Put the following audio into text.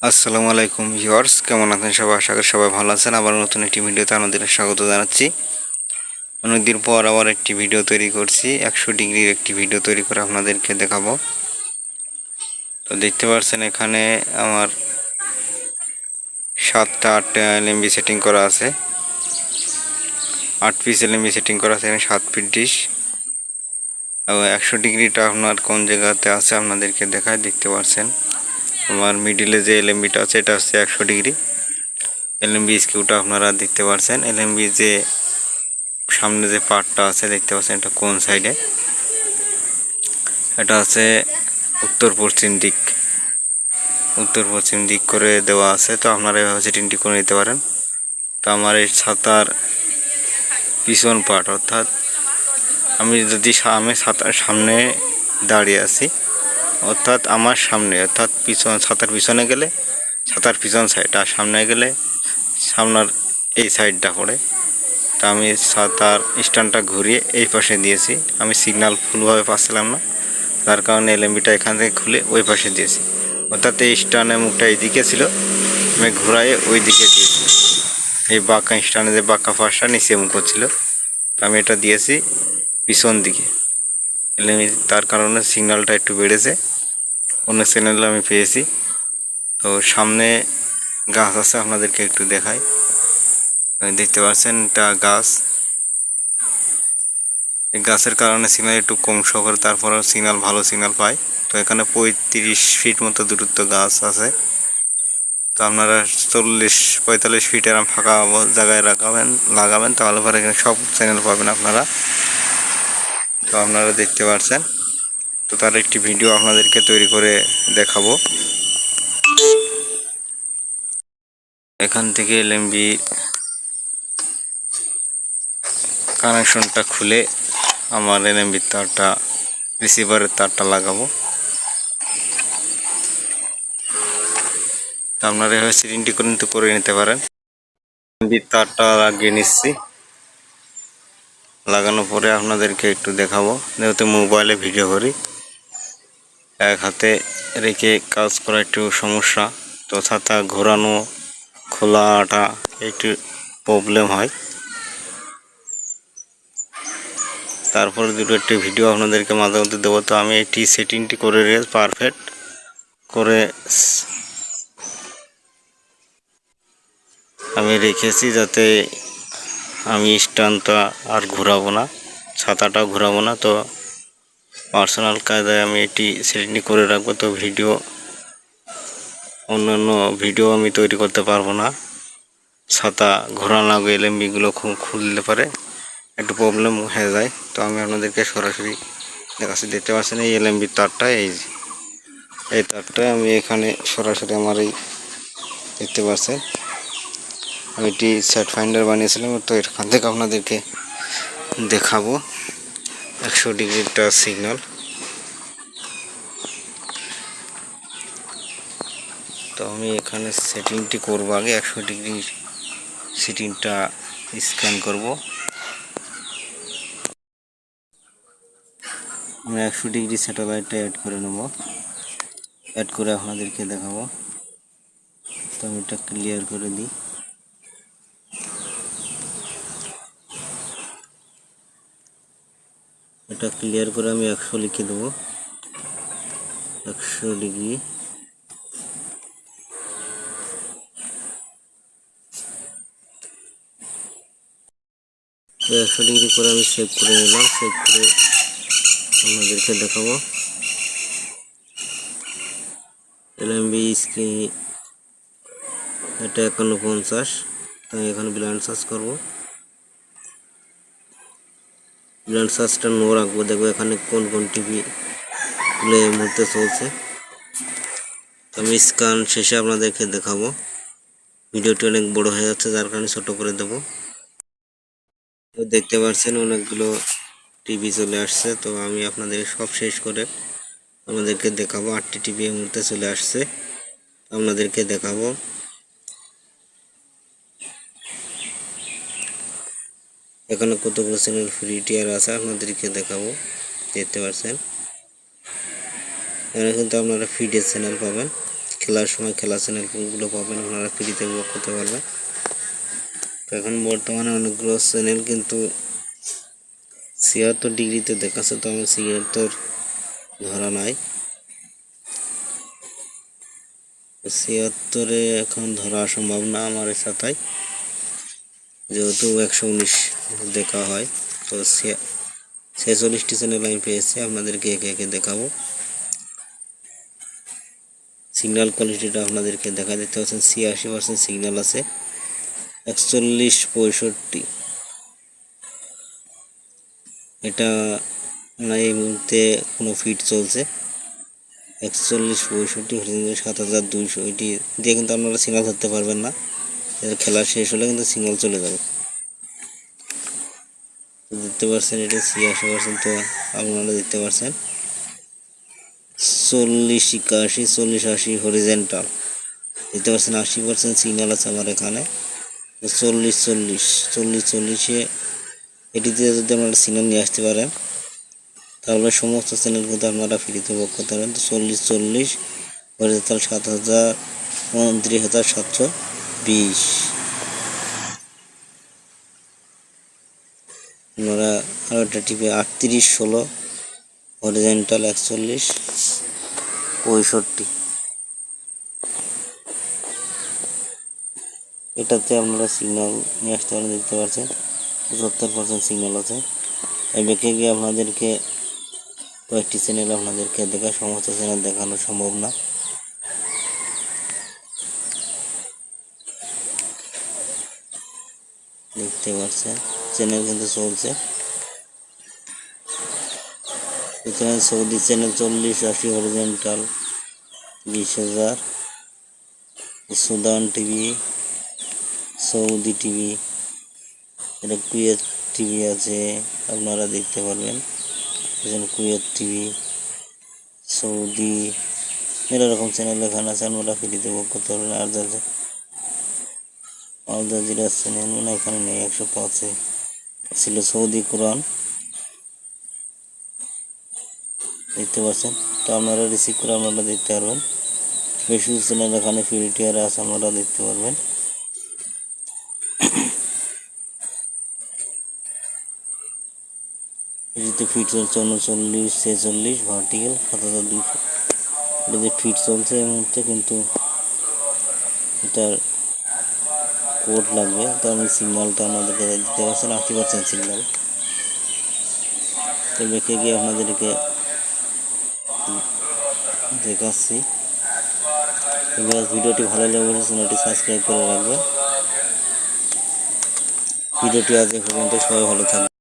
আসসালামু আলাইকুম ভিউয়ার্স, কেমন আছেন সবাই? আশা করি সবাই ভালো আছেন। আবার নতুন একটি ভিডিওতে আপনাদের স্বাগত জানাচ্ছি। অনেকদিন পর আবার একটি ভিডিও তৈরি করছি, 100 ডিগ্রির একটি ভিডিও তৈরি করে আপনাদেরকে দেখাবো। তো দেখতে পাচ্ছেন এখানে আমার 7টা 8টা এলএমবি সেটিং করা আছে, 8 পিস এলএমবি সেটিং করা আছে। এখানে 7 ফিট ডিশ এবং 100 ডিগ্রিটা আপনার কোন জায়গাতে আছে আপনাদেরকে দেখায়। দেখতে পাচ্ছেন আমার মিডিলে যে এলএমবিটা আছে এটা হচ্ছে 100 ডিগ্রি। এলএমবি স্কিউটা আপনারা দেখতে পাচ্ছেন। এলএমবি যে সামনে যে পার্টটা আছে দেখতে পাচ্ছেন, এটা কোন সাইডে, এটা আছে উত্তর পশ্চিম দিক করে দেওয়া আছে। তো আপনারা এভাবে সেটিংটি করে নিতে পারেন। তো আমার এই ছাতার পিছন পার্ট, অর্থাৎ আমি ছাতার সামনে দাঁড়িয়ে আছি, অর্থাৎ আমার সামনে, অর্থাৎ ছাতার পিছনে গেলে ছাতার পিছন সাইড, আর সামনে গেলে সামনের এই সাইডটা পড়ে। তা আমি ছাতার স্ট্যান্ডটা ঘুরিয়ে এই পাশে দিয়েছি। আমি সিগন্যাল ফুলভাবে পাচ্ছিলাম না, তার কারণে এলএমবিটা এখান থেকে খুলে ওই পাশে দিয়েছি। অর্থাৎ এই স্ট্যান্ডের মুখটা এইদিকে ছিল, আমি ঘুরাইয়ে ওই দিকে দিয়েছি। এই বাঁকা স্ট্যান্ডে যে বাঁকা ফাঁসটা নিচে মুখ হচ্ছিল, আমি এটা দিয়েছি পিছন দিকে এলএমবি। তার কারণে সিগন্যালটা একটু বেড়েছে, অন্য চ্যানেলে আমি পেয়েছি। তো সামনে গাছ আছে, আপনাদেরকে একটু দেখাই। দেখতে পাচ্ছেন এটা গাছ। এই গাছের কারণে সিগন্যাল একটু কম শো করে, তারপরেও ভালো সিগন্যাল পায়। তো এখানে 35 ফিট মতো দূরত্ব গাছ আছে। তো আপনারা 40-45 ফিট এরকম ফাঁকা জায়গায় লাগাবেন, তাহলে পরে এখানে সব চ্যানেল পাবেন আপনারা। তো আপনারা দেখতে পাচ্ছেন। তো তার একটি ভিডিও আপনাদেরকে তৈরি করে দেখাবো। এখান থেকে এলএমবি কানেকশনটা খুলে আমার এলএমবির তারটা, রিসিভারের তারটা লাগাবো। তো আপনারা এভাবে সেটিংটি করে নিতে পারেন। এলএমবির তারটা লাগিয়ে নিচ্ছি, লাগানোর পরে আপনাদেরকে একটু দেখাবো। যেহেতু মোবাইলে ভিডিও করি, এক হাতে রেখে কাজ করা একটু সমস্যা। তো ছাতা ঘোরানো খোলাটা একটু প্রবলেম হয়। তারপরে একটি ভিডিও আপনাদেরকে মাঝে মধ্যে দেবো। তো আমি এটি সেটিংটি করে পারফেক্ট করে আমি রেখেছি, যাতে আমি স্ট্যান্ডটা আর ঘোরাবো না, ছাতাটাও ঘোরাবো না। তো পার্সোনাল কাজে আমি এটি সেটিংটি করে রাখবো। তো অন্যান্য ভিডিও আমি তৈরি করতে পারবো না, ছাতা ঘোরানো এলএমবিগুলো খুললে পারে একটু প্রবলেম হয়ে যায়। তো আমি আপনাদেরকে সরাসরি দেখাচ্ছি। দেখতে পাচ্ছেন এই এলএমবির তারটা, এই তারটা আমি এখানে সরাসরি আমার এই দেখতে পাচ্ছেন, আমি এটি সেট ফাইন্ডার বানিয়েছিলাম। তো এখান থেকে আপনাদেরকে দেখাবো 100 ডিগ্রিটা সিগন্যাল। তো আমি এখানে সেটিংটি করব, আগে 100 ডিগ্রি সেটিংটা স্ক্যান করব। আমি 100 ডিগ্রি স্যাটেলাইটটা অ্যাড করে নেব, অ্যাড করে আপনাদেরকে দেখাবো। তো আমি এটা ক্লিয়ার করে দিই। এটা ক্লিয়ার করে আমি 100 লিখে দেবো, 100 ডিগ্রি। তো 100 ডিগ্রি করে আমি সেভ করে নিলাম, সেভ করে আপনাদেরকে দেখাবো। এলএমবি স্ক্রিন এটা 5150, তাই এখানে ব্ল্যান্ড সার্চ করবো। ব্ল্যান্ড সার্চটা নো রাখবো, দেখবো এখানে কোন কোন টিভি গুলো এই মুহূর্তে চলছে। আমি স্ক্যান শেষে আপনাদেরকে দেখাবো। ভিডিওটি অনেক বড় হয়ে যাচ্ছে, যার কারণে ছোট করে দেবো। তো দেখতে পাচ্ছেন অনেকগুলো টিভি চলে আসছে। তো আমি আপনাদের সব শেষ করে আপনাদেরকে দেখাবো। 8টি টিভি এই মুহূর্তে চলে আসছে, আপনাদেরকে দেখাবো। এখানে কতগুলো চ্যানেল ফ্রি টিয়ার আছে আপনাদেরকে দেখাবো। দেখতে পাচ্ছেন এখানে কিন্তু আপনারা ফিডের চ্যানেল পাবেন, খেলার সময় খেলা চ্যানেলগুলো পাবেন, আপনারা ফ্রিতে উপভোগ করতে পারবেন। তো এখন বর্তমানে অনেকগুলো চ্যানেল কিন্তু 76 ডিগ্রিতে দেখাচ্ছে, তো আমি 76 ধরা নাই, 76-এ এখন ধরা সম্ভব না আমার সাথে, যেহেতু 119 দেখা হয়। তো 46টি চ্যানেল আমি পেয়েছি, আপনাদেরকে একে একে দেখাবো। সিগন্যাল কোয়ালিটিটা আপনাদেরকে দেখা দিতে পারছেন, 86% সিগন্যাল আছে, 41-65 এটা এই মুহূর্তে কোনো ফিট চলছে। 41-65 হরিজেন্টাল 7200, এটি দিয়ে কিন্তু আপনারা সিগন্যাল ধরতে পারবেন না, এর খেলা শেষ হলে কিন্তু সিগন্যাল চলে যাবে। দেখতে পাচ্ছেন এটা 86%, তো আপনারা দেখতে পাচ্ছেন 40-81, 40-80 হরিজেন্টাল দেখতে পাচ্ছেন, 80% সিগন্যাল আছে আমার এখানে। 40-40 এটিতে যদি আপনারা সিগন্যাল নিয়ে আসতে পারেন তাহলে সমস্ত চ্যানেল কিন্তু আপনারা ফ্রিতে উপভোগ করতে পারেন। তো 40-40 হরিজেন্টাল 29,720। আপনারা আরও একটা টিপে 38-16 হরিজেন্টাল 41-65, এটাতে আপনারা সিগন্যাল নিয়ে আসতে পারেন। দেখতে পাচ্ছেন 75% সিগন্যাল আছে। এই বেঁকে গিয়ে আপনাদেরকে কয়েকটি চ্যানেল আপনাদেরকে দেখা, সমস্ত চ্যানেল দেখানো সম্ভব না। দেখতে পাচ্ছেন চ্যানেল কিন্তু চলছে, এখানে Saudi channel 40-80 horizontal 20,000, Sudan TV, Saudi TV, এটা কুয়েত টিভি আছে, আপনারা দেখতে পারবেন। এখানে কুয়েত টিভি, সৌদি, এরকম চ্যানেল এখানে আছে, আপনারা ফ্রিতে উপভোগ করতে পারবেন। আর যাচ্ছে আল জাজিরা চ্যানেল মানে এখানে নেই, 105 ছিল। সৌদি কোরআন দেখতে পাচ্ছেন, তো আপনারা রিসিভ করে আপনারা দেখতে পারবেন। বেশি চ্যানেল এখানে ফ্রি টিয়ার আছে, আপনারা দেখতে পারবেন। এটিতে ফিট চলছে 39-46 ভার্টিক্যাল 7200, এটাতে ফিট চলছে এই মুহূর্তে, কিন্তু এটার কোড লাগবে। তো আমি সিগন্যালটা আপনাদেরকে দিতে পারছেন 80% সিগন্যাল। তো বেঁকে গিয়ে আপনাদেরকে দেখাচ্ছি। ভিডিওটি ভালো লাগলে চ্যানেলটি সাবস্ক্রাইব করে রাখবেন। ভিডিওটি আজ এই পর্যন্ত, সবাই ভালো থাকবে।